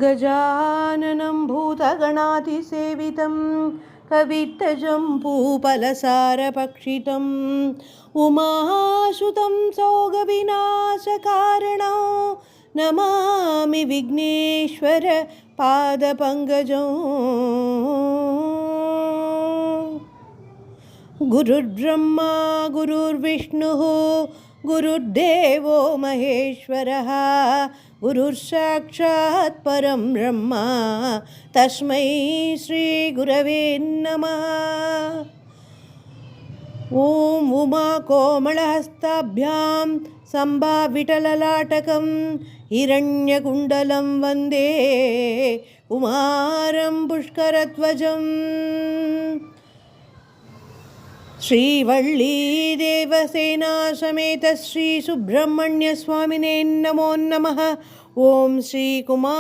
गजाननं भूतगणातिसेवितं कवित्तजम्बूफलसारभक्षितम् उमासुतं सोगविनाशकारणं नमामि विघ्नेश्वर पादपङ्कजं। गुरुर्ब्रह्मा गुरुर्विष्णुः गुरुर्देवो महेश्वरः गुरुर्साक्षात् परं ब्रह्म तस्मै श्रीगुरवे नमः। ॐ उमाकोमलहस्ताभ्यां सम्भाविटललाटकं हिरण्यकुण्डलं वन्दे कुमारं पुष्करध्वजम्। श्रीवल्लीदेवसेना समेत श्री सुब्रह्मण्य स्वामिने नमो नमः। ओम श्री कुमार